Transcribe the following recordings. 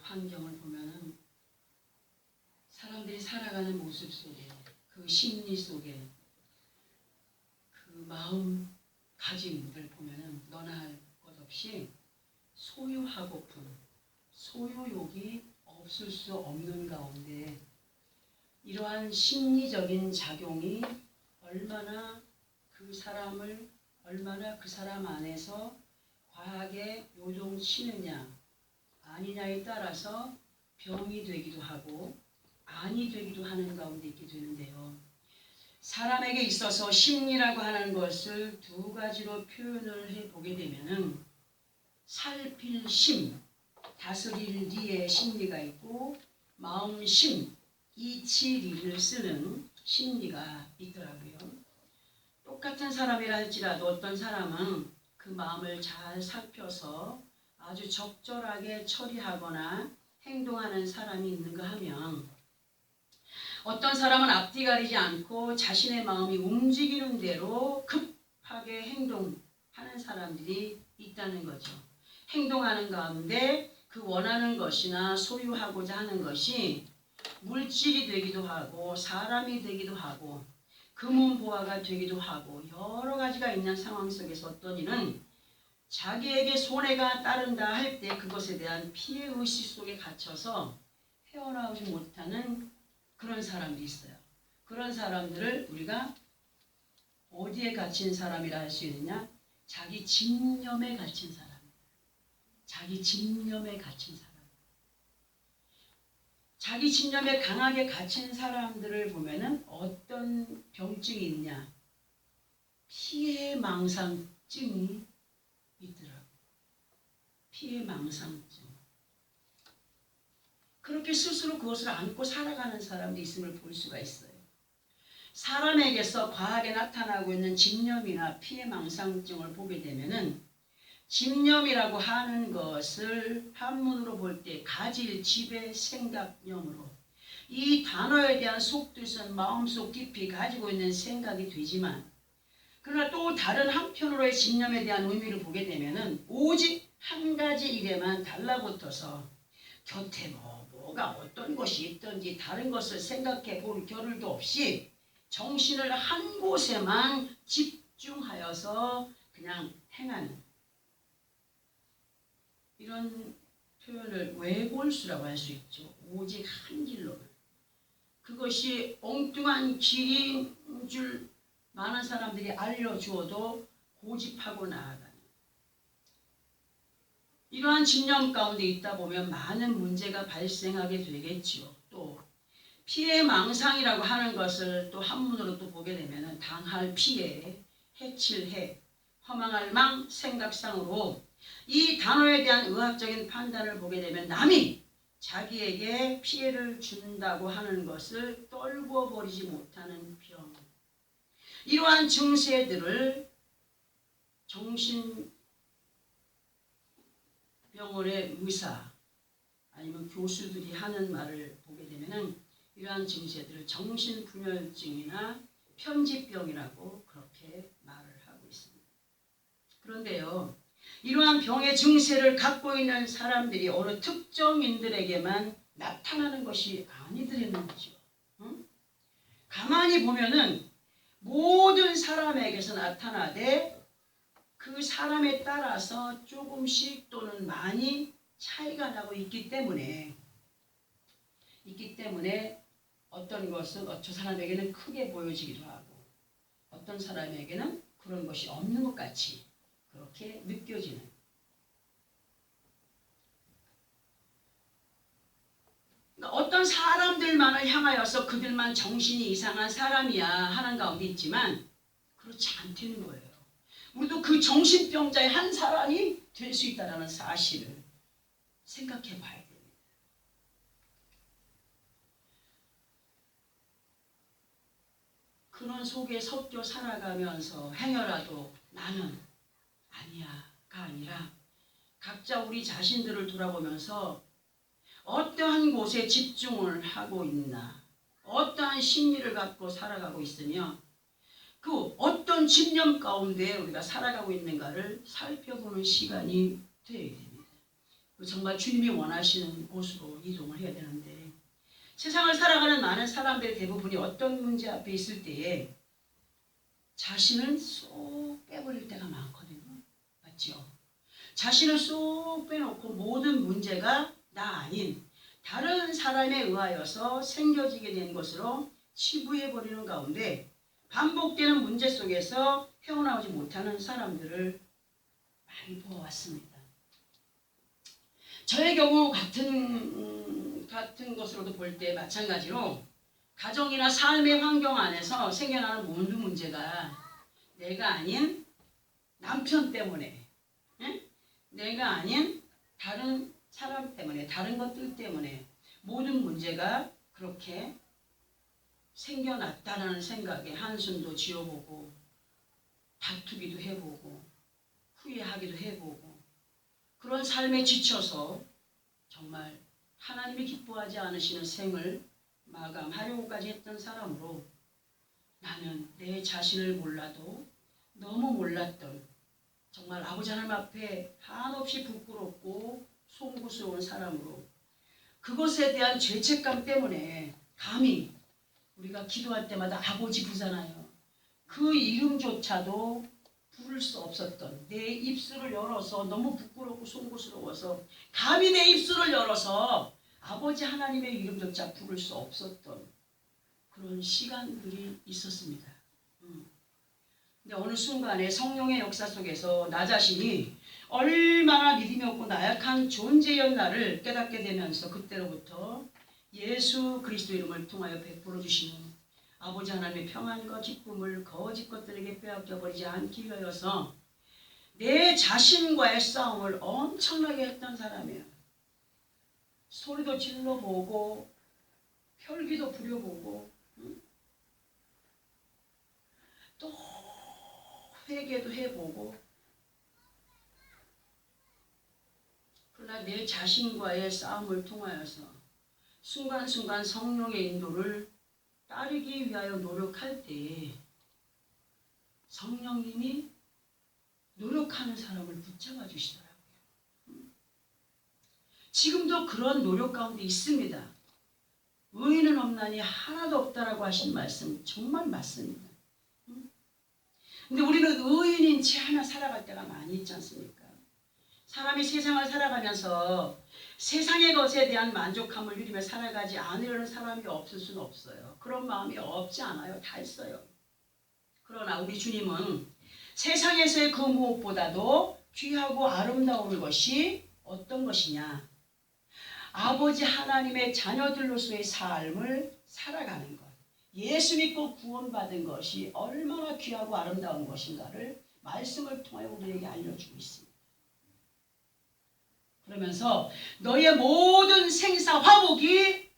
환경을 보면은 사람들이 살아가는 모습 속에 그 심리 속에 그 마음가짐들 보면은 너나 할 것 없이 소유하고픈 소유욕이 없을 수 없는 가운데 이러한 심리적인 작용이 얼마나 그 사람 안에서 과하게 요동치느냐 아니냐에 따라서 병이 되기도 하고 안이 되기도 하는 가운데 있게 되는데요. 사람에게 있어서 심리라고 하는 것을 두 가지로 표현을 해보게 되면은 살필 심, 다스릴 리의 심리가 있고 마음심, 이치리를 쓰는 심리가 있더라고요. 똑같은 사람이라 할지라도 어떤 사람은 그 마음을 잘 살펴서 아주 적절하게 처리하거나 행동하는 사람이 있는가 하면 어떤 사람은 앞뒤 가리지 않고 자신의 마음이 움직이는 대로 급하게 행동하는 사람들이 있다는 거죠. 행동하는 가운데 그 원하는 것이나 소유하고자 하는 것이 물질이 되기도 하고 사람이 되기도 하고 금은보화가 되기도 하고 여러 가지가 있는 상황 속에서 어떤 이는 자기에게 손해가 따른다 할 때 그것에 대한 피해의식 속에 갇혀서 헤어나오지 못하는 그런 사람들이 있어요. 그런 사람들을 우리가 어디에 갇힌 사람이라 할 수 있느냐? 자기 집념에 갇힌 사람. 자기 집념에 갇힌 사람. 자기 집념에 강하게 갇힌 사람들을 보면은 어떤 병증이 있냐? 피해망상증이 있더라고요. 피해망상증. 그렇게 스스로 그것을 안고 살아가는 사람도 있음을 볼 수가 있어요. 사람에게서 과하게 나타나고 있는 집념이나 피해망상증을 보게 되면은 집념이라고 하는 것을 한문으로 볼 때 가질 지배 생각념으로 이 단어에 대한 속뜻은 마음속 깊이 가지고 있는 생각이 되지만 그러나 또 다른 한편으로의 집념에 대한 의미를 보게 되면은 오직 한 가지 일에만 달라붙어서 곁에 뭐가 어떤 것이 있든지 다른 것을 생각해 볼 겨를도 없이 정신을 한 곳에만 집중하여서 그냥 행하는 이런 표현을 외골수라고 할 수 있죠. 오직 한 길로. 그것이 엉뚱한 길인 줄 많은 사람들이 알려주어도 고집하고 나아가는 이러한 집념 가운데 있다 보면 많은 문제가 발생하게 되겠지요. 또 피해망상이라고 하는 것을 또 한문으로 또 보게 되면 당할 피해, 해칠 해, 허망할 망, 생각상으로 이 단어에 대한 의학적인 판단을 보게 되면 남이 자기에게 피해를 준다고 하는 것을 떨궈 버리지 못하는 병. 이러한 증세들을 정신병원의 의사 아니면 교수들이 하는 말을 보게 되면 이러한 증세들을 정신분열증이나 편집병이라고 그렇게 말을 하고 있습니다. 그런데요. 이러한 병의 증세를 갖고 있는 사람들이 어느 특정인들에게만 나타나는 것이 아니더라는 거죠. 응? 가만히 보면은 모든 사람에게서 나타나되 그 사람에 따라서 조금씩 또는 많이 차이가 나고 있기 때문에 어떤 것은 저 사람에게는 크게 보여지기도 하고 어떤 사람에게는 그런 것이 없는 것 같이 그렇게 느껴지는 그러니까 어떤 사람들만을 향하여서 그들만 정신이 이상한 사람이야 하는 가운데 있지만 그렇지 않다는 거예요. 우리도 그 정신병자의 한 사람이 될 수 있다는 사실을 생각해 봐야 됩니다. 그런 속에 섞여 살아가면서 행여라도 나는 아니야가 아니라 각자 우리 자신들을 돌아보면서 어떠한 곳에 집중을 하고 있나 어떠한 심리를 갖고 살아가고 있으며 그 어떤 집념 가운데 우리가 살아가고 있는가를 살펴보는 시간이 되어야 됩니다. 정말 주님이 원하시는 곳으로 이동을 해야 되는데 세상을 살아가는 많은 사람들의 대부분이 어떤 문제 앞에 있을 때에 자신을 쏙 빼버릴 때가 많거든요. 맞죠? 자신을 쏙 빼놓고 모든 문제가 나 아닌 다른 사람에 의하여서 생겨지게 된 것으로 치부해버리는 가운데 반복되는 문제 속에서 헤어나오지 못하는 사람들을 많이 보아왔습니다. 저의 경우 같은 것으로도 볼 때 마찬가지로 가정이나 삶의 환경 안에서 생겨나는 모든 문제가 내가 아닌 남편 때문에, 내가 아닌 다른 사람 때문에, 다른 것들 때문에 모든 문제가 그렇게 생겨났다는 생각에 한숨도 지어보고 다투기도 해보고 후회하기도 해보고 그런 삶에 지쳐서 정말 하나님이 기뻐하지 않으시는 생을 마감하려고까지 했던 사람으로 나는 내 자신을 몰라도 너무 몰랐던 정말 아버지 하나님 앞에 한없이 부끄럽고 송구스러운 사람으로 그것에 대한 죄책감 때문에 감히 우리가 기도할 때마다 아버지 부르잖아요. 그 이름조차도 부를 수 없었던 내 입술을 열어서 너무 부끄럽고 송구스러워서 감히 내 입술을 열어서 아버지 하나님의 이름조차 부를 수 없었던 그런 시간들이 있었습니다. 근데 어느 순간에 성령의 역사 속에서 나 자신이 얼마나 믿음이 없고 나약한 존재였나를 깨닫게 되면서 그때로부터 예수 그리스도 이름을 통하여 베풀어 주시는 아버지 하나님의 평안과 기쁨을 거짓 것들에게 빼앗겨버리지 않기 위하여서 내 자신과의 싸움을 엄청나게 했던 사람이에요. 소리도 질러보고 혈기도 부려보고 또 회개도 해보고 그러나 내 자신과의 싸움을 통하여서 순간순간 성령의 인도를 따르기 위하여 노력할 때에 성령님이 노력하는 사람을 붙잡아 주시더라고요. 지금도 그런 노력 가운데 있습니다. 의인은 없나니 하나도 없다라고 하신 말씀 정말 맞습니다. 근데 우리는 의인인 채 하나 살아갈 때가 많이 있지 않습니까? 사람이 세상을 살아가면서 세상의 것에 대한 만족함을 누리며 살아가지 않으려는 사람이 없을 수는 없어요. 그런 마음이 없지 않아요. 다 있어요. 그러나 우리 주님은 세상에서의 그 무엇보다도 귀하고 아름다운 것이 어떤 것이냐? 아버지 하나님의 자녀들로서의 삶을 살아가는 것. 예수 믿고 구원받은 것이 얼마나 귀하고 아름다운 것인가를 말씀을 통하여 우리에게 알려주고 있습니다. 그러면서 너의 모든 생사 화복이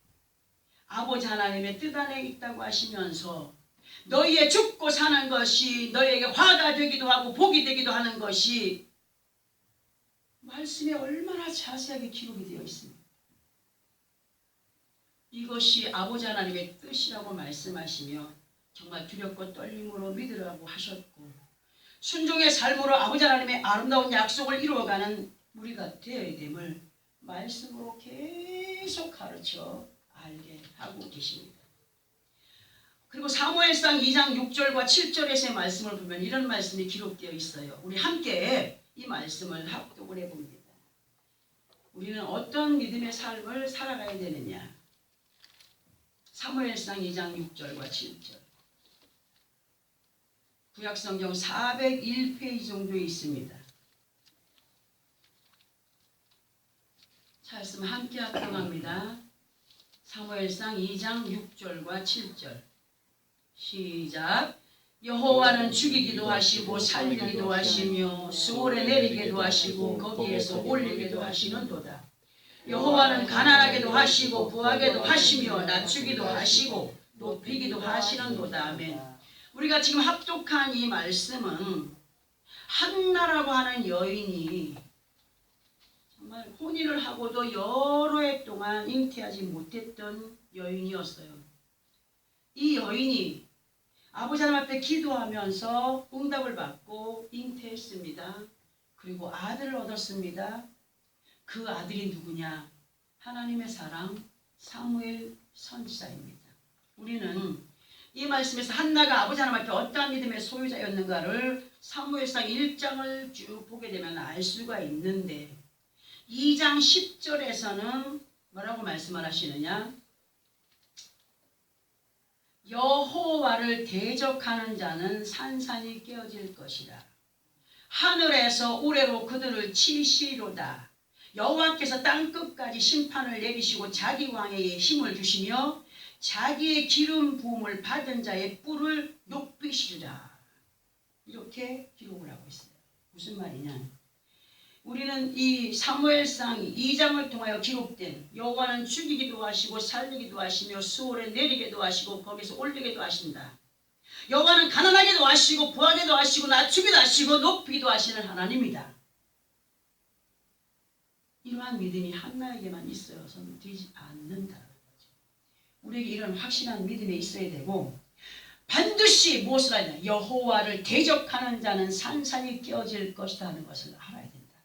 아버지 하나님의 뜻 안에 있다고 하시면서 너희의 죽고 사는 것이 너희에게 화가 되기도 하고 복이 되기도 하는 것이 말씀에 얼마나 자세하게 기록이 되어 있습니다. 이것이 아버지 하나님의 뜻이라고 말씀하시며 정말 두렵고 떨림으로 믿으라고 하셨고 순종의 삶으로 아버지 하나님의 아름다운 약속을 이루어가는 우리가 되어야 됨을 말씀으로 계속 가르쳐 알게 하고 계십니다. 그리고 사무엘상 2장 6절과 7절에서의 말씀을 보면 이런 말씀이 기록되어 있어요. 우리 함께 이 말씀을 합독을 해봅니다. 우리는 어떤 믿음의 삶을 살아가야 되느냐. 사무엘상 2장 6절과 7절. 구약성경 401페이지 정도에 있습니다. 말씀 함께 합독합니다. 사무엘상 2장 6절과 7절. 시작. 여호와는 죽이기도 하시고 살리기도 하시며 수월에 내리기도 하시고 거기에서 올리기도 하시는도다. 여호와는 가난하게도 하시고 부하게도 하시며 낮추기도 하시고 높이기도 하시는도다. 아멘. 우리가 지금 합독한 이 말씀은 한나라고 하는 여인이 정말 혼인을 하고도 여러 해 동안 잉태하지 못했던 여인이었어요. 이 여인이 아버지 하나님 앞에 기도하면서 응답을 받고 잉태했습니다. 그리고 아들을 얻었습니다. 그 아들이 누구냐? 하나님의 사랑 사무엘 선지자입니다. 우리는 이 말씀에서 한나가 아버지 하나님 앞에 어떠한 믿음의 소유자였는가를 사무엘상 1장을 쭉 보게 되면 알 수가 있는데 2장 10절에서는 뭐라고 말씀을 하시느냐? 여호와를 대적하는 자는 산산이 깨어질 것이라. 하늘에서 우레로 그들을 치시리로다. 여호와께서 땅끝까지 심판을 내리시고 자기 왕에게 힘을 주시며 자기의 기름 부음을 받은 자의 뿔을 높이시리라. 이렇게 기록을 하고 있어요. 무슨 말이냐? 우리는 이 사무엘상 2장을 통하여 기록된 여호와는 죽이기도 하시고 살리기도 하시며 수월에 내리기도 하시고 거기서 올리기도 하신다. 여호와는 가난하게도 하시고 부하게도 하시고 낮추기도 하시고 높이기도 하시는 하나님이다. 이러한 믿음이 한나에게만 있어서는 되지 않는다는 거죠. 우리에게 이런 확실한 믿음이 있어야 되고 반드시 무엇을 하냐? 여호와를 대적하는 자는 산산이 깨어질 것이다 하는 것을 알아야 된다.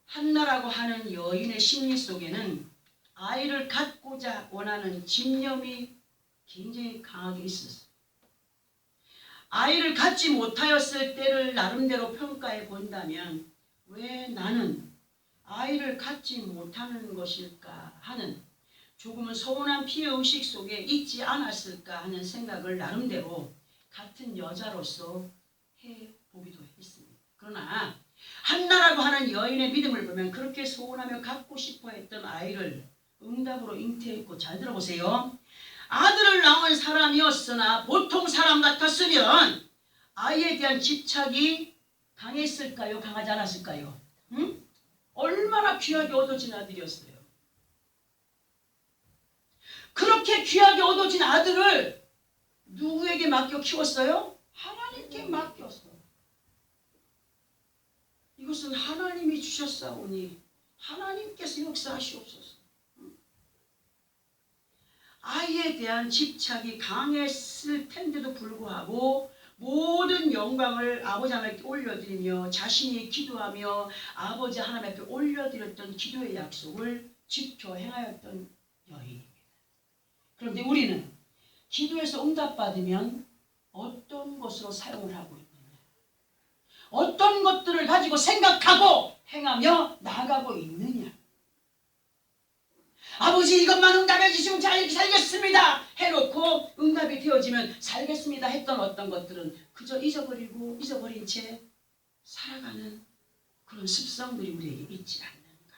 한나라고 하는 여인의 심리 속에는 아이를 갖고자 원하는 집념이 굉장히 강하게 있었어요. 아이를 갖지 못하였을 때를 나름대로 평가해 본다면 왜 나는 아이를 갖지 못하는 것일까 하는 조금은 서운한 피해의식 속에 있지 않았을까 하는 생각을 나름대로 같은 여자로서 해보기도 했습니다. 그러나 한나라고 하는 여인의 믿음을 보면 그렇게 소원하며 갖고 싶어 했던 아이를 응답으로 잉태했고, 잘 들어보세요. 아들을 낳은 사람이었으나 보통 사람 같았으면 아이에 대한 집착이 강했을까요? 강하지 않았을까요? 응? 얼마나 귀하게 얻어진 아들이었어요. 그렇게 귀하게 얻어진 아들을 누구에게 맡겨 키웠어요? 하나님께 맡겼어. 이것은 하나님이 주셨사오니 하나님께서 역사하시옵소서. 아이에 대한 집착이 강했을 텐데도 불구하고 모든 영광을 아버지 하나님께 올려드리며 자신이 기도하며 아버지 하나님 앞에 올려드렸던 기도의 약속을 지켜 행하였던 여인입니다. 그런데 우리는 기도에서 응답받으면 어떤 것으로 사용을 하고 있느냐? 어떤 것들을 가지고 생각하고 행하며 나아가고 있느냐? 아버지 이것만 응답해 주시면 잘 살겠습니다 해놓고 응답이 되어지면 살겠습니다 했던 어떤 것들은 그저 잊어버린 채 살아가는 그런 습성들이 우리에게 있지 않는가.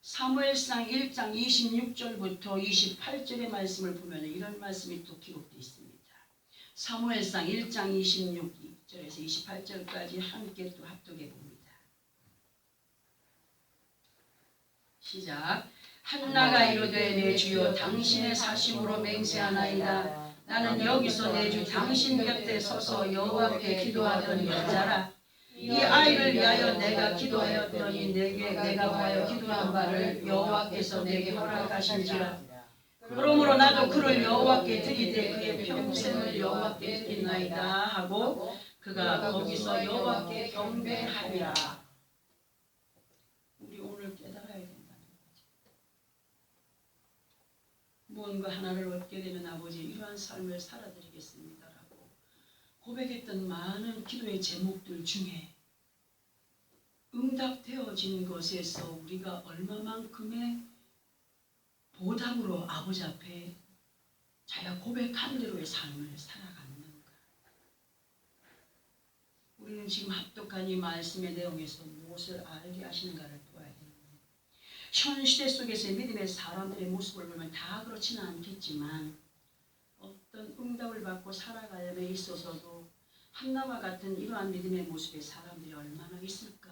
사무엘상 1장 26절부터 28절의 말씀을 보면 이런 말씀이 또 기록되어 있습니다. 사무엘상 1장 26절에서 28절까지 함께 또 합독해 봅니다. 시작. 한나가 이르되 내 주여 당신의 사심으로 맹세하나이다. 나는 여기서 내 주 당신 곁에 서서 여호와께 기도하던 여자라. 이 아이를 위하여 내가 기도하였더니 내가 구하여 기도한 바를 여호와께서 내게 허락하신지라. 그러므로 나도 그를 여호와께 드리되 그의 평생을 여호와께 드리나이다 하고 그가 거기서 여호와께 경배하리라. 우리 오늘 깨달아야 된다는 거죠. 무언가 하나를 얻게 되면 아버지 이러한 삶을 살아드리겠습니다라고 고백했던 많은 기도의 제목들 중에 응답되어진 것에서 우리가 얼마만큼의 보답으로 아버지 앞에 자기가 고백한 대로의 삶을 살아갔는가. 우리는 지금 합독한 이 말씀의 내용에서 무엇을 알게 하시는가를 보아야 되는데 현 시대 속에서의 믿음의 사람들의 모습을 보면 다 그렇지는 않겠지만 어떤 응답을 받고 살아가는 데 있어서도 한나와 같은 이러한 믿음의 모습의 사람들이 얼마나 있을까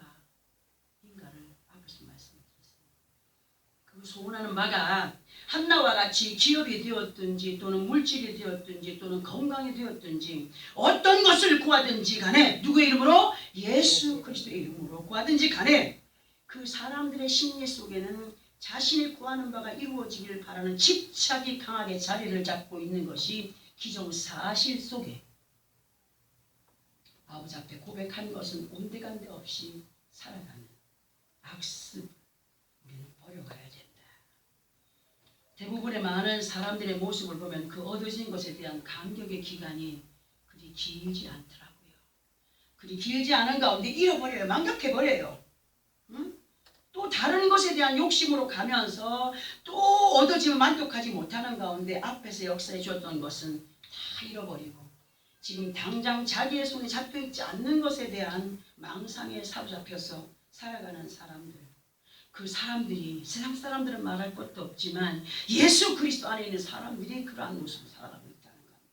인가를 앞에서 말씀드렸습니다. 그 소원하는 바가 한나와 같이 기업이 되었든지 또는 물질이 되었든지 또는 건강이 되었든지 어떤 것을 구하든지 간에 누구의 이름으로? 예수 그리스도의 이름으로 구하든지 간에 그 사람들의 심리 속에는 자신이 구하는 바가 이루어지기를 바라는 집착이 강하게 자리를 잡고 있는 것이 기정사실 속에 아버지 앞에 고백한 것은 온데간데 없이 살아가는 악습 우리는 버려가야 된다. 대부분의 많은 사람들의 모습을 보면 그 얻어진 것에 대한 감격의 기간이 그리 길지 않더라고요. 그리 길지 않은 가운데 잃어버려요. 망각해버려요. 응? 또 다른 것에 대한 욕심으로 가면서 또 얻어지면 만족하지 못하는 가운데 앞에서 역사해 줬던 것은 다 잃어버리고 지금 당장 자기의 손에 잡혀있지 않는 것에 대한 망상에 사로잡혀서 살아가는 사람들, 그 사람들이 세상 사람들은 말할 것도 없지만 예수 그리스도 안에 있는 사람들이 그러한 모습을 살아가고 있다는 겁니다.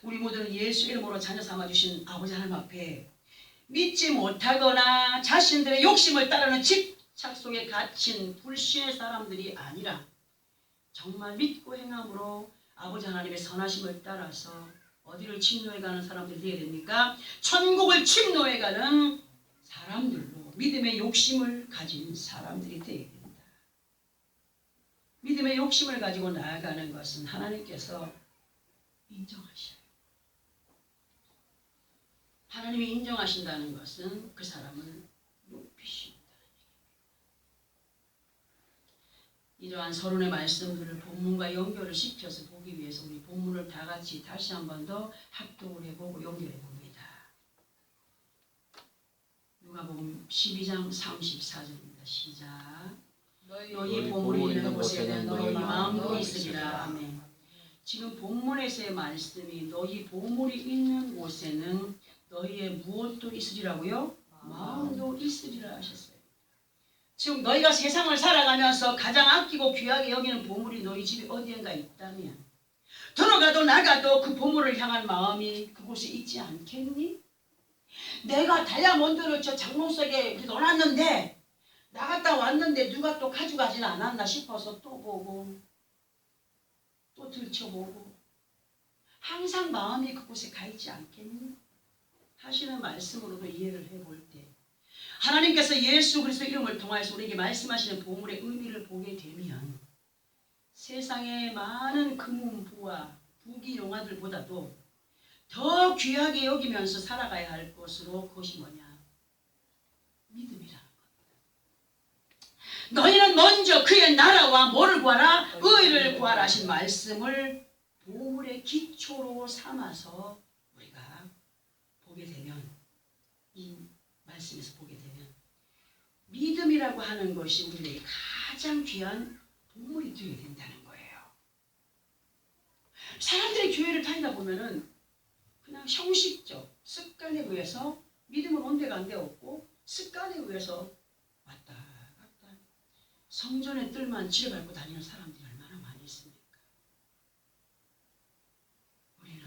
우리 모두는 예수 이름으로 자녀 삼아주신 아버지 하나님 앞에 믿지 못하거나 자신들의 욕심을 따르는 집착 속에 갇힌 불신의 사람들이 아니라 정말 믿고 행함으로 아버지 하나님의 선하심을 따라서 어디를 침노해 가는 사람들이 되어야 됩니까? 천국을 침노해 가는 사람들로 믿음의 욕심을 가진 사람들이 되어야 됩니다. 믿음의 욕심을 가지고 나아가는 것은 하나님께서 인정하셔요. 하나님이 인정하신다는 것은 그 사람을 높이신다는 얘기입니다. 이러한 서론의 말씀들을 본문과 연결을 시켜서 보기 위해서 우리 본문을 다 같이 다시 한 번 더 합독을 해보고 연결해 봅니다. 누가복음 12장 34절입니다. 시작. 너희 보물이 있는 곳에는 너희 마음도 있으리라. 아멘. 지금 본문에서의 말씀이 너희 보물이 있는 곳에는 너희의 무엇도 있으리라고요? 마음도 있으리라 하셨어요. 지금 너희가 세상을 살아가면서 가장 아끼고 귀하게 여기는 보물이 너희 집에 어디엔가 있다면 들어가도 나가도 그 보물을 향한 마음이 그곳에 있지 않겠니? 내가 다이아몬드를 저 장롱 속에 넣어놨는데 나갔다 왔는데 누가 또 가져가지는 않았나 싶어서 또 보고 또 들춰보고 항상 마음이 그곳에 가 있지 않겠니? 하시는 말씀으로도 이해를 해볼 때 하나님께서 예수 그리스도 이름을 통해서 우리에게 말씀하시는 보물의 의미를 보게 되면 세상의 많은 금은부와 부귀영화들보다도 더 귀하게 여기면서 살아가야 할 것으로 그것이 뭐냐? 믿음이라는 겁니다. 너희는 먼저 그의 나라와 뭐를 구하라? 의를 구하라 하신 말씀을 보물의 기초로 삼아서 우리가 보게 되면 이 말씀에서 보게 되면 믿음이라고 하는 것이 우리에게 가장 귀한 보물이 되어야 된다는 거예요. 사람들이 교회를 다니다 보면은 그냥 형식적 습관에 의해서 믿음은 온데간데 없고 습관에 의해서 왔다 갔다 성전의 뜰만 지려밟고 다니는 사람들이 얼마나 많이 있습니까? 우리는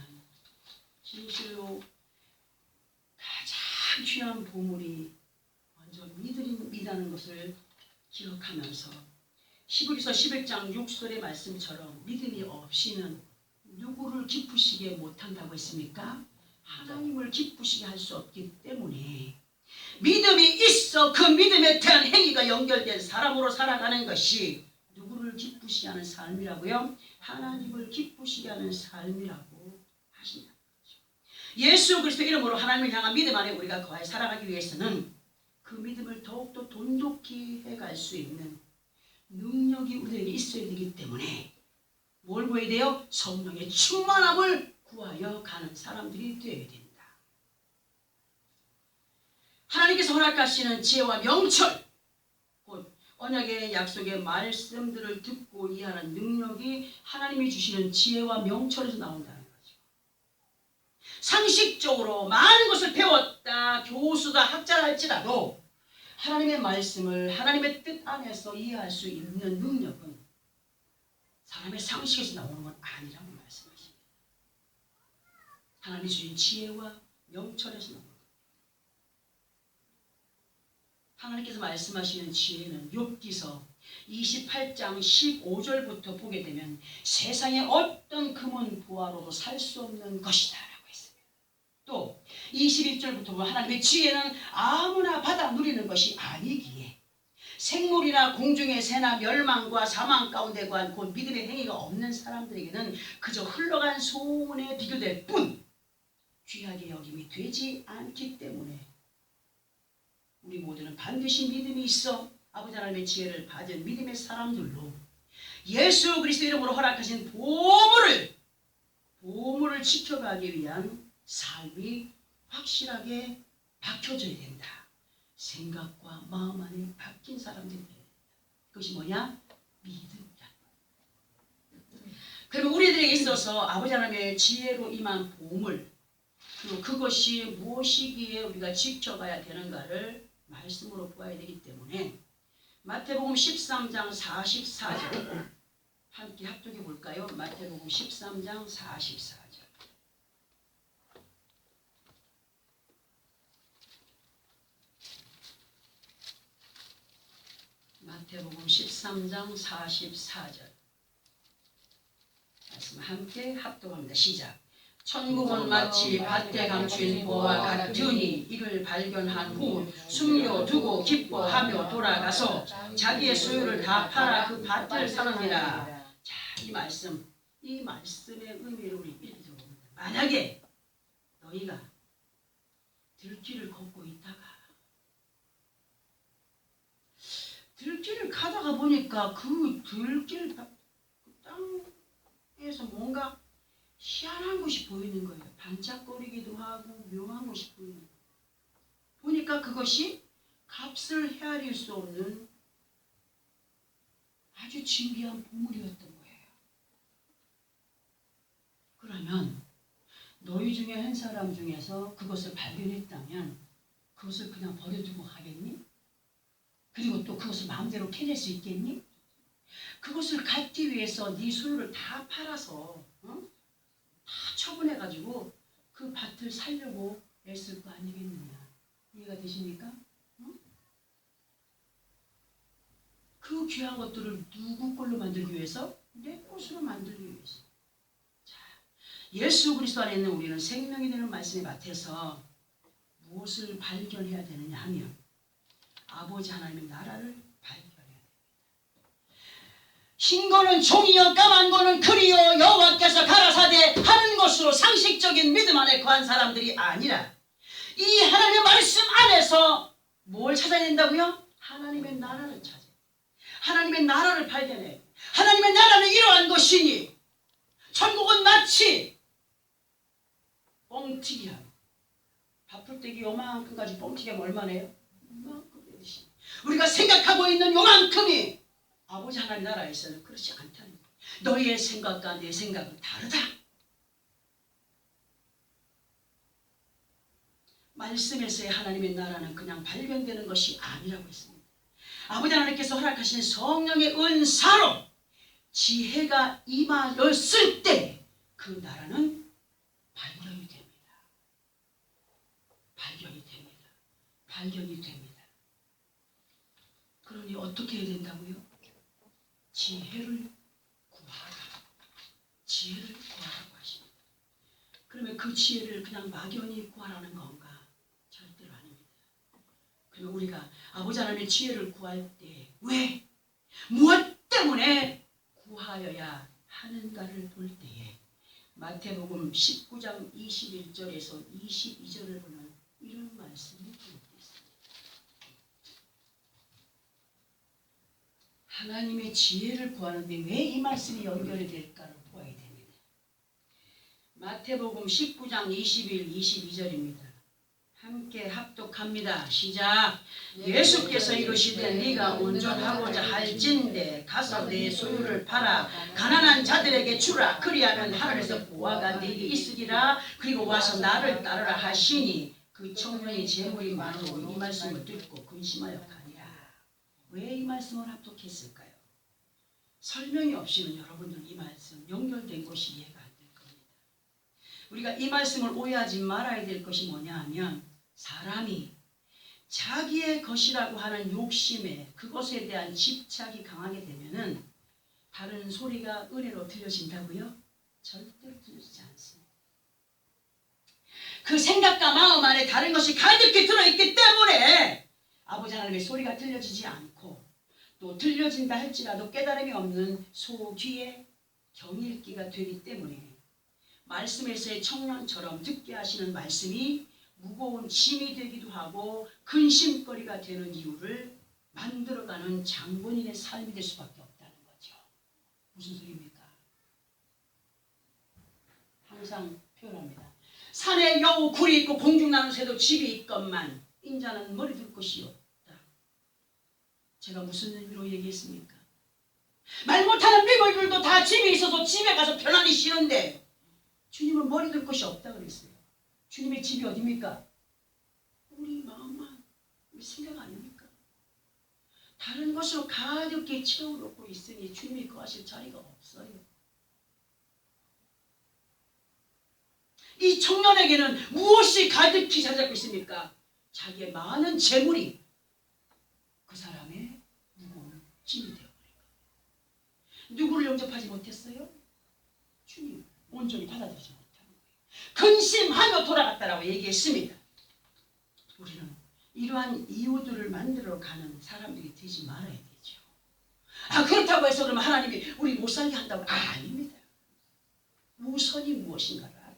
진실로 가장 귀한 보물이 먼저 믿음이라는 것을 기억하면서 히브리서 11장 6절의 말씀처럼 믿음이 없이는 누구를 기쁘시게 못한다고 했습니까? 하나님을 기쁘시게 할 수 없기 때문에 믿음이 있어 그 믿음에 대한 행위가 연결된 사람으로 살아가는 것이 누구를 기쁘시게 하는 삶이라고요? 하나님을 기쁘시게 하는 삶이라고 하신다는 거죠. 예수 그리스도 이름으로 하나님을 향한 믿음 안에 우리가 거하여 살아가기 위해서는 그 믿음을 더욱더 돈독히 해갈 수 있는 능력이 우리에게 있어야 되기 때문에 뭘 구해야 돼요? 성령의 충만함을 구하여 가는 사람들이 되어야 된다. 하나님께서 허락하시는 지혜와 명철, 곧 언약의 약속의 말씀들을 듣고 이해하는 능력이 하나님이 주시는 지혜와 명철에서 나온다는 거죠. 상식적으로 많은 것을 배웠다, 교수다, 학자라 할지라도 하나님의 말씀을 하나님의 뜻 안에서 이해할 수 있는 능력은 사람의 상식에서 나오는 건 아니라고 말씀하십니다. 하나님이 주신 지혜와 명철에서 나오는 것. 하나님께서 말씀하시는 지혜는 욥기서 28장 15절부터 보게 되면 세상의 어떤 금은 보화로도 살 수 없는 것이다 라고 했습니다. 또 21절부터 보면 하나님의 지혜는 아무나 받아 누리는 것이 아니기에 생물이나 공중의 새나 멸망과 사망 가운데 관 곧 믿음의 행위가 없는 사람들에게는 그저 흘러간 소문에 비교될 뿐 귀하게 여김이 되지 않기 때문에 우리 모두는 반드시 믿음이 있어 아버지 하나님의 지혜를 받은 믿음의 사람들로 예수 그리스도 이름으로 허락하신 보물을 지켜가기 위한 삶이 확실하게 박혀져야 된다. 생각과 마음 안에 바뀐 사람들이 돼야 된다. 그것이 뭐냐? 믿음이다. 그러면 우리들에게 있어서 아버지 하나님의 지혜로 임한 보물, 그리고 그것이 무엇이기에 우리가 지켜가야 되는가를 말씀으로 보아야 되기 때문에 마태복음 13장 44절 함께 합독해 볼까요? 마태복음 13장 44절. 마태복음 13장 44절 말씀 함께 합독합니다. 시작. 천국은 마치 밭에 감춘 보와 같으니 이를 발견한 후 숨겨두고 기뻐하며 돌아가서 자기의 소유를 다 팔아 그 밭을 사느니라. 자, 이 말씀의 의미를 우리 이렇게 적어봅니다. 만약에 너희가 들길을 걷고 있다가 들길을 가다가 보니까 그 들길 땅에서 뭔가 희한한 것이 보이는 거예요. 반짝거리기도 하고 묘한 것이 보이는 거예요. 보니까 그것이 값을 헤아릴 수 없는 아주 진귀한 보물이었던 거예요. 그러면 너희 중에 한 사람 중에서 그것을 발견했다면 그것을 그냥 버려두고 가겠니? 그리고 또 그것을 마음대로 캐낼 수 있겠니? 그것을 갖기 위해서 네 소유를 다 팔아서 다 처분해가지고 그 밭을 살려고 애쓸 거 아니겠느냐. 이해가 되십니까? 그 귀한 것들을 누구 걸로 만들기 위해서? 내 것으로 만들기 위해서. 자, 예수 그리스도 안에 있는 우리는 생명이 되는 말씀에 맞춰서 무엇을 발견해야 되느냐 하면 아버지 하나님의 나라를 발견해야 됩니다. 흰 거는 종이요 까만 거는 금이요 여호와께서 가라사대 하는 것으로 상식적인 믿음 안에 거한 사람들이 아니라 이 하나님의 말씀 안에서 뭘 찾아야 된다고요? 하나님의 나라를 찾아야 돼요. 하나님의 나라를 발견해. 하나님의 나라는 이러한 것이니 천국은 마치 뻥튀기한 밥풀떼기 요만큼까지 뻥튀기하면 얼마네요? 우리가 생각하고 있는 요만큼이 아버지 하나님 나라에서는 그렇지 않다는 거예요. 너희의 생각과 내 생각은 다르다. 말씀에서의 하나님의 나라는 그냥 발견되는 것이 아니라고 했습니다. 아버지 하나님께서 허락하신 성령의 은사로 지혜가 임하였을 때 그 나라는 발견이 됩니다. 발견이 됩니다. 발견이 됩니다. 그러니 어떻게 해야 된다고요? 지혜를 구하라. 지혜를 구하라고 하십니다. 그러면 그 지혜를 그냥 막연히 구하라는 건가? 절대로 아닙니다. 그러면 우리가 아버지 하나님의 지혜를 구할 때 왜? 무엇 때문에 구하여야 하는가를 볼 때에 마태복음 19장 21절에서 22절을 보면 이런 말씀이 있습니다. 하나님의 지혜를 구하는데 왜 이 말씀이 연결이 될까를 보아야 됩니다. 마태복음 19장 21, 22절입니다. 함께 합독합니다. 시작. 예수께서 이르시되 네가 온전하고자 할진대 가서 내 소유를 팔아 가난한 자들에게 주라. 그리하면 하늘에서 보화가 네게 있으리라. 그리고 와서 나를 따르라 하시니 그 청년이 재물이 많으고 이 말씀을 듣고 근심하여 가니라. 왜 이 말씀을 합독했을까요? 설명이 없이는 여러분들 이 말씀 연결된 것이 이해가 안 될 겁니다. 우리가 이 말씀을 오해하지 말아야 될 것이 뭐냐 하면 사람이 자기의 것이라고 하는 욕심에 그것에 대한 집착이 강하게 되면은 다른 소리가 은혜로 들려진다고요? 절대로 들려지지 않습니다. 그 생각과 마음 안에 다른 것이 가득히 들어있기 때문에 아버지 하나님의 소리가 들려지지 않고 또 들려진다 할지라도 깨달음이 없는 소귀의 경읽기가 되기 때문에 말씀에서의 청년처럼 듣게 하시는 말씀이 무거운 짐이 되기도 하고 근심거리가 되는 이유를 만들어가는 장본인의 삶이 될 수밖에 없다는 거죠. 무슨 소리입니까? 항상 표현합니다. 산에 여우 굴이 있고 공중 나는 새도 집이 있건만 인자는 머리 둘 곳이 없다. 제가 무슨 의미로 얘기했습니까? 말 못하는 비글들도 다 집에 있어서 집에 가서 편안히 쉬는데 주님은 머리 둘 곳이 없다 그랬어요. 주님의 집이 어디입니까? 우리 마음만, 우리 생각 아닙니까? 다른 것으로 가득히 채워놓고 있으니 주님이 거하실 자리가 없어요. 이 청년에게는 무엇이 가득히 자리잡고 있습니까? 자기의 많은 재물이 그 사람의 무거운 짐이 되어버린 거예요. 누구를 영접하지 못했어요? 주님 온전히 받아들이지 못하는 거예요. 근심하며 돌아갔다라고 얘기했습니다. 우리는 이러한 이유들을 만들어 가는 사람들이 되지 말아야 되죠. 그렇다고 해서 그러면 하나님이 우리 못 살게 한다고? 아닙니다. 우선이 무엇인가를 알아요.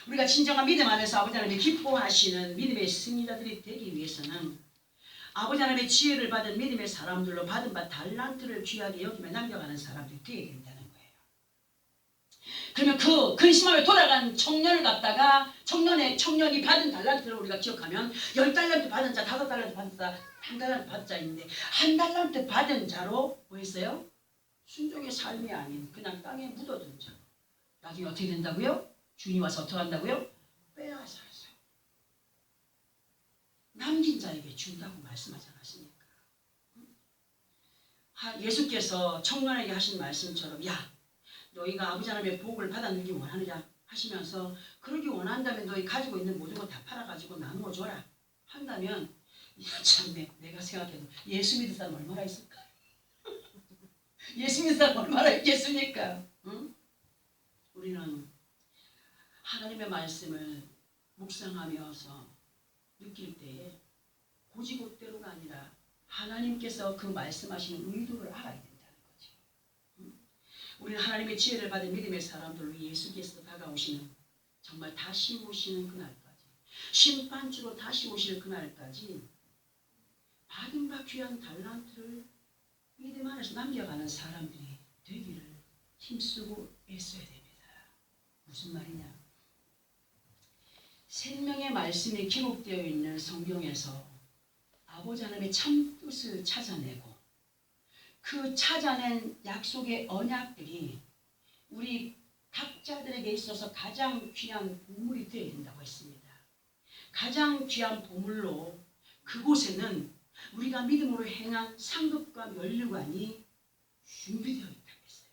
우리가 진정한 믿음 안에서 아버지 하나님이 기뻐하시는 믿음의 승리자들이 되기 위해서는 아버지 하나님의 지혜를 받은 믿음의 사람들로 받은 바 달란트를 귀하게 여기며 남겨가는 사람들이 되어야 된다는 거예요. 그러면 그 근심하며 돌아간 청년을 갖다가 청년이 받은 달란트를 우리가 기억하면 10달란트 받은 자, 5달란트 받은 자, 1달란트 받은 자 있는데 1달란트 받은 자로 뭐 했어요? 순종의 삶이 아닌 그냥 땅에 묻어둔 자. 나중에 어떻게 된다고요? 주인이 와서 어떻게 한다고요? 빼앗아서 남긴 자에게 준다고 말씀하지 않았습니까? 예수께서 청년에게 하신 말씀처럼 야 너희가 아버지 하나님의 복을 받아들이기 원하느냐 하시면서 그러기 원한다면 너희 가지고 있는 모든 거 다 팔아가지고 나누어 줘라 한다면 참 내가 생각해도 예수 믿는 사람 얼마나 있을까? 예수 믿는 사람 얼마나 있겠습니까? 응? 우리는 하나님의 말씀을 묵상하면서 느낄 때에 고지고대로가 아니라 하나님께서 그 말씀하시는 의도를 알아야 된다는 거죠. 우리는 하나님의 지혜를 받은 믿음의 사람들로 예수께서 다가오시는 정말 다시 오시는 그날까지 심판주로 다시 오실 그날까지 받은 바 귀한 달란트를 믿음 안에서 남겨가는 사람들이 되기를 힘쓰고 애써야 됩니다. 무슨 말이냐? 생명의 말씀이 기록되어 있는 성경에서 아버지 하나님의 참 뜻을 찾아내고 그 찾아낸 약속의 언약들이 우리 각자들에게 있어서 가장 귀한 보물이 되어야 된다고 했습니다. 가장 귀한 보물로 그곳에는 우리가 믿음으로 행한 상급과 면류관이 준비되어 있다고 했어요.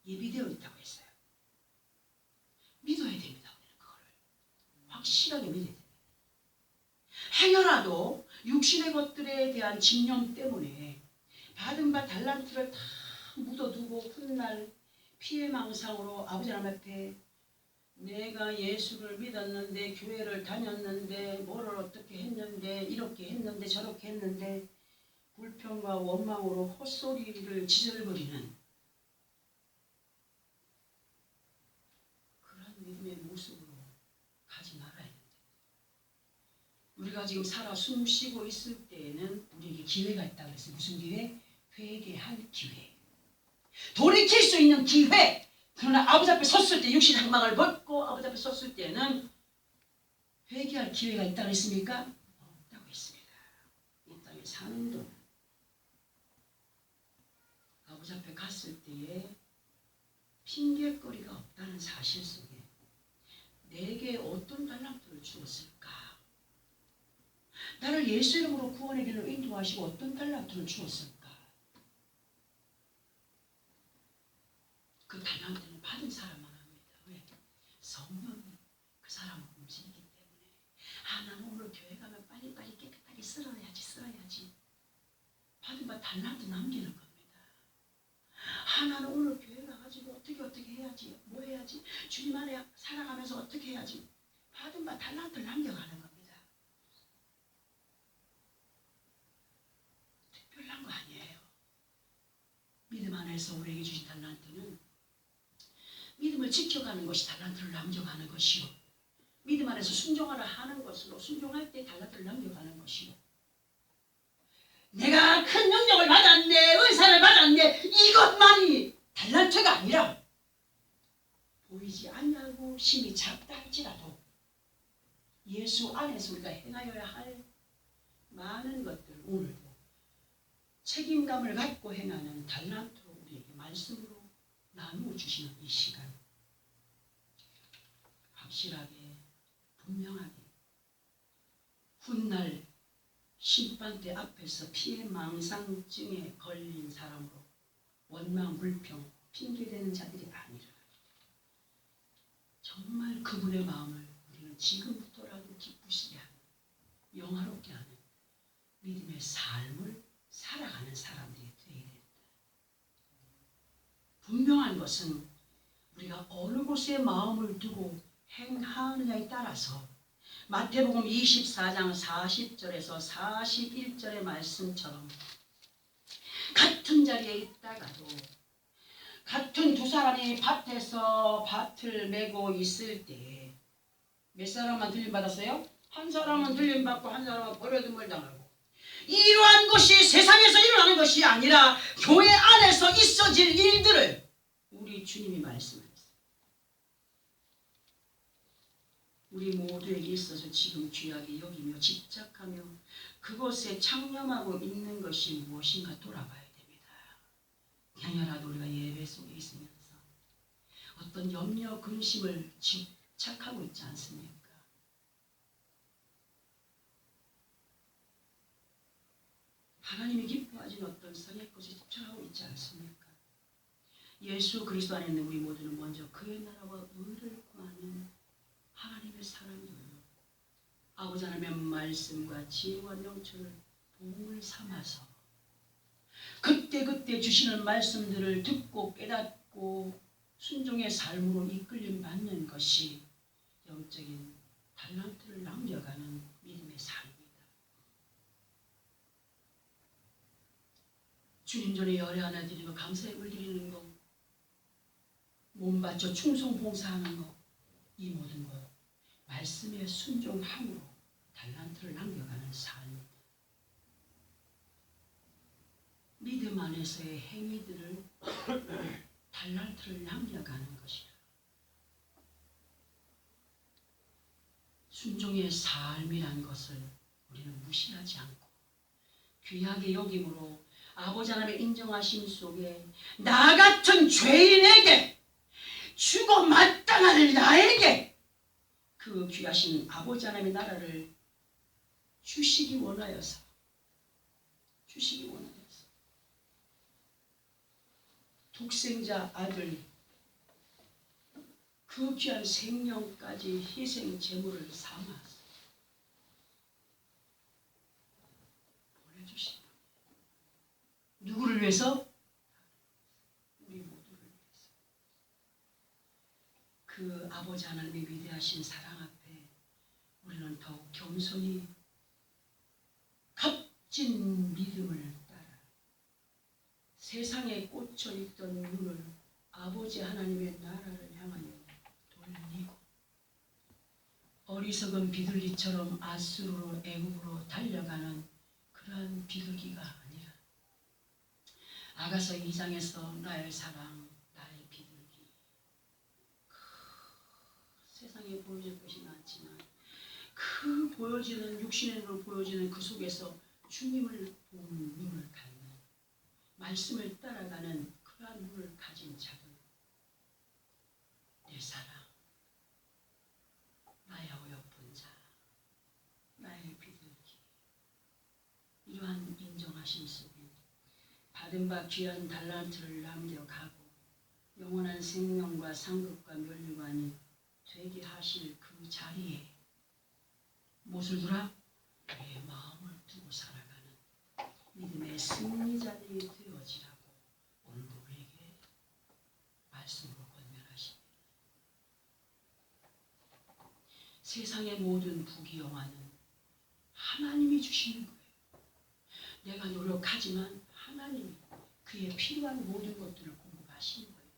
예비되어 있다고 했어요. 믿어야 됩니다. 우리는 그거를 확실하게 믿어야 됩니다. 행여라도 육신의 것들에 대한 집념 때문에 받은 바 달란트를 다 묻어두고 훗날 피해망상으로 아버지 하나님 앞에 내가 예수를 믿었는데 교회를 다녔는데 뭐를 어떻게 했는데 이렇게 했는데 저렇게 했는데 불평과 원망으로 헛소리를 지절거리는 그런 믿음의 모습으로 가지 말아야 된다. 우리가 지금 살아 숨 쉬고 있을 때에는 우리에게 기회가 있다고 했어요. 무슨 기회? 회개할 기회. 돌이킬 수 있는 기회. 그러나 아버지 앞에 섰을 때 육신 장막을 벗고 아버지 앞에 섰을 때는 회개할 기회가 있다고 했습니까? 없다고 했습니다. 이 땅에 사는 동안 아버지 앞에 갔을 때에 핑계거리가 없다는 사실 속에 내게 어떤 달란트를 주었을까? 나를 예수 이름으로 구원의 길로 인도하시고 어떤 달란트를 주었을까? 그 달란트는 받은 사람만 합니다. 왜? 성령이 그 사람을 움직이기 때문에 나는 오늘 교회 가면 빨리빨리 깨끗하게 쓸어야지 받은 바 달란트 남기는 겁니다. 나는 오늘 교회 가가지고 어떻게 해야지 뭐 해야지 주님 안에 살아가면서 어떻게 해야지 받은 바 달란트를 남겨가는 겁니다. 특별한 거 아니에요. 믿음 안에서 우리에게 주신 달란트는 믿음을 지켜가는 것이 달란트를 남겨가는 것이요. 믿음 안에서 순종하라 하는 것으로 순종할 때 달란트를 남겨가는 것이요. 내가 큰 능력을 받았네, 은사를 받았네, 이것만이 달란트가 아니라 보이지 않냐고 심히 작다 할지라도 예수 안에서 우리가 행하여야 할 많은 것들 오늘도 책임감을 갖고 행하는 달란트로 우리에게 말씀으로 나누어 주시는 이 시간 확실하게 분명하게 훗날 심판대 앞에서 피해망상증에 걸린 사람으로 원망 불평 핑계대는 자들이 아니라 정말 그분의 마음을 우리는 지금부터라도 기쁘시게 하는 영화롭게 하는 믿음의 삶을 살아가는 사람들이 되어야 된다. 분명한 것은 우리가 어느 곳에 마음을 두고 행하느냐에 따라서 마태복음 24장 40절에서 41절의 말씀처럼 같은 자리에 있다가도 같은 두 사람이 밭에서 밭을 메고 있을 때 몇 사람만 들림받았어요? 한 사람은 들림받고 한 사람은 버려둠을 당하고 이러한 것이 세상에서 일어나는 것이 아니라 교회 안에서 있어질 일들을 우리 주님이 말씀하셨어요. 우리 모두에게 있어서 지금 귀하게 여기며 집착하며 그것에 창념하고 있는 것이 무엇인가 돌아봐야 됩니다. 향연하도 우리가 예배 속에 있으면서 어떤 염려 근심을 집착하고 있지 않습니까? 하나님이 기뻐하시는 어떤 선의 것에 집착하고 있지 않습니까? 예수 그리스도 안에 있는 우리 모두는 먼저 그의 나라와 의를 구하는 하나님의 사람들로 아버지 하나님의 말씀과 지혜와 명철을 보물 삼아서 그때그때 주시는 말씀들을 듣고 깨닫고 순종의 삶으로 이끌림 받는 것이 영적인 달란트를 남겨가는 믿음의 삶입니다. 주님 전에 열애 하나 드리고 감사의 물 드리는 것, 몸 바쳐 충성 봉사하는 것, 이 모든 것 말씀에 순종함으로 달란트를 남겨가는 삶입니다. 믿음 안에서의 행위들을 달란트를 남겨가는 것이라. 순종의 삶이란 것을 우리는 무시하지 않고 귀하게 여김으로 아버지 하나님의 인정하심 속에 나 같은 죄인에게 죽어 마땅할 나에게 그 귀하신 아버지 하나님의 나라를 주시기 원하여서 독생자 아들 그 귀한 생명까지 희생 제물을 삼아서 보내주신 누구를 위해서? 우리 모두를 위해서. 그 아버지 하나님의 위대하신 사랑 앞에 우리는 더욱 겸손히 값진 믿음을 따라 세상에 꽂혀있던 눈을 아버지 하나님의 나라를 향하여 돌리고 어리석은 비둘기처럼 아수르로 애굽으로 달려가는 그러한 비둘기가 아니라 아가서 2장에서 나의 사랑, 나의 비둘기 세상에 보여질 것이 많지만 그 보여지는 육신의 눈으로 보여지는 그 속에서 주님을 보는 눈을 갖는 말씀을 따라가는 그러한 눈을 가진 자들 내 사랑 나의 어여쁜 자 나의 비둘기 이러한 인정하심 속에 받은 바 귀한 달란트를 남겨가고 영원한 생명과 상급과 면류관이 되게 하실 그 자리에 무엇을 두라? 내 마음을 두고 살아가는 믿음의 승리자들이 되어지라고 오늘도 우리에게 말씀으로 권면하십니다. 세상의 모든 부귀영화는 하나님이 주시는 거예요. 내가 노력하지만 하나님이 그에 필요한 모든 것들을 공급하시는 거예요.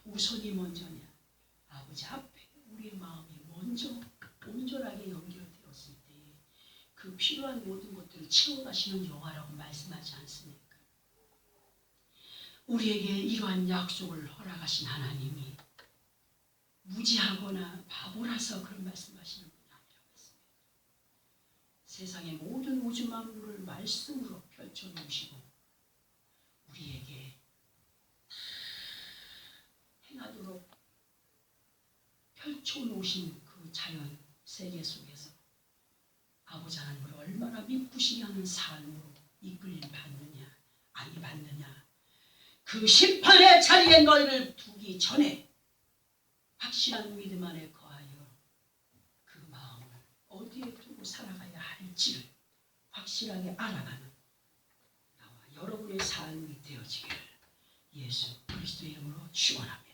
우선이 먼저냐? 아버지 앞에 우리의 마음이 먼저 온전하게 연결되었을 때 그 필요한 모든 것들을 채워가시는 여호와라고 말씀하지 않습니까? 우리에게 이러한 약속을 허락하신 하나님이 무지하거나 바보라서 그런 말씀하시는 분이 아니라고 했습니다. 세상의 모든 우주 만물을 말씀으로 펼쳐놓으시고 우리에게 행하도록 펼쳐놓으신 그 자연 세계 속에서 아버지 하나님을 얼마나 미쁘시게 하는 삶으로 이끌림 받느냐 아니 받느냐, 그 심판의 자리에 너희를 두기 전에 확실한 믿음 안에 거하여 그 마음을 어디에 두고 살아가야 할지를 확실하게 알아가는 나와 여러분의 삶이 되어지기를 예수 그리스도의 이름으로 축원합니다.